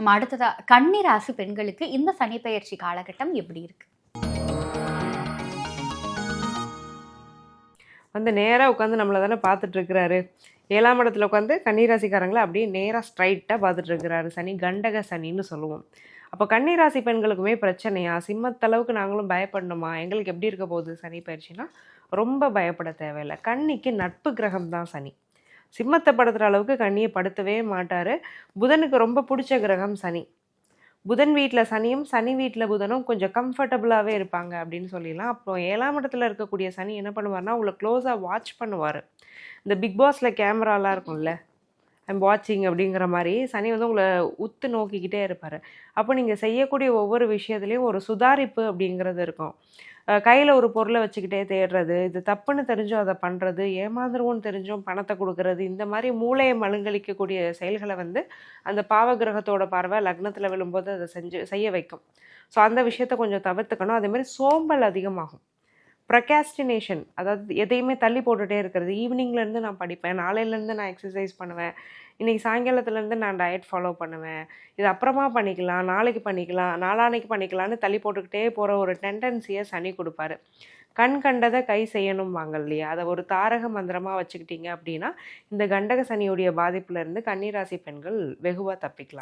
நம்ம அடுத்ததா கன்னி ராசி பெண்களுக்கு இந்த சனி பெயர்ச்சி காலகட்டம் எப்படி இருக்கு? நேராக உட்காந்து நம்மளை தானே பார்த்துட்டு இருக்கிறாரு. 7ஆம் இடத்துல உட்காந்து கன்னிராசிக்காரங்களை அப்படியே நேராக ஸ்ட்ரைட்டாக பார்த்துட்டு இருக்கிறாரு. சனி கண்டக சனின்னு சொல்லுவோம். அப்போ கன்னிராசி பெண்களுக்குமே பிரச்சனையா? சிம்மத்தளவுக்கு நாங்களும் பயப்படணுமா? எங்களுக்கு எப்படி இருக்க போகுது சனி பயிற்சினா? ரொம்ப பயப்பட தேவையில்லை. கன்னிக்கு நட்பு கிரகம் தான் சனி. சிம்மத்தை படுத்துகிற அளவுக்கு கன்னியை படுத்தவே மாட்டார். புதனுக்கு ரொம்ப பிடிச்ச கிரகம் சனி. புதன் வீட்டில் சனியும் சனி வீட்டில் புதனும் கொஞ்சம் கம்ஃபர்டபுளாகவே இருப்பாங்க அப்படின்னு சொல்லிடலாம். அப்புறம் 7ஆம் இடத்துல இருக்கக்கூடிய சனி என்ன பண்ணுவார்னா, உங்களை க்ளோஸாக வாட்ச் பண்ணுவார். இந்த பிக் பாஸில் கேமராலாம் இருக்கும்ல, ஐம் வாட்சிங் அப்படிங்கிற மாதிரி சனி உங்களை உத்து நோக்கிக்கிட்டே இருப்பார். அப்போ நீங்கள் செய்யக்கூடிய ஒவ்வொரு விஷயத்துலேயும் ஒரு சுதாரிப்பு அப்படிங்கிறது இருக்கும். கையில் ஒரு பொருளை வச்சுக்கிட்டே தேடுறது, இது தப்புன்னு தெரிஞ்சும் அதை பண்ணுறது, ஏமாந்துருவோன்னு தெரிஞ்சும் பணத்தை கொடுக்கறது, இந்த மாதிரி மூளையை மழுங்கலிக்கக்கூடிய செயல்களை அந்த பாவகிரகத்தோட பார்வை லக்னத்தில் விழும்போது அதை செய்ய வைக்கும். ஸோ அந்த விஷயத்த கொஞ்சம் தவிர்த்துக்கணும். அதேமாதிரி சோம்பல் அதிகமாகும். ப்ரொகாஸ்டினேஷன், அதாவது எதையுமே தள்ளி போட்டுகிட்டே இருக்கிறது. ஈவினிங்லேருந்து நான் படிப்பேன், நாளையிலேருந்து நான் எக்ஸசைஸ் பண்ணுவேன், இன்றைக்கி சாயங்காலத்துலேருந்து நான் டயட் ஃபாலோ பண்ணுவேன், இது அப்புறமா பண்ணிக்கலாம், நாளைக்கு பண்ணிக்கலாம், நாளான்னைக்கு பண்ணிக்கலான்னு தள்ளி போட்டுக்கிட்டே போகிற ஒரு டெண்டன்சியை சனி கொடுப்பாரு. கண் கண்டதை கை செய்யணும் வாங்க இல்லையா? அதை ஒரு தாரக மந்திரமாக வச்சுக்கிட்டீங்க அப்படின்னா இந்த கண்டக சனியுடைய பாதிப்புலேருந்து கன்னிராசி பெண்கள் வெகுவாக தப்பிக்கலாம்.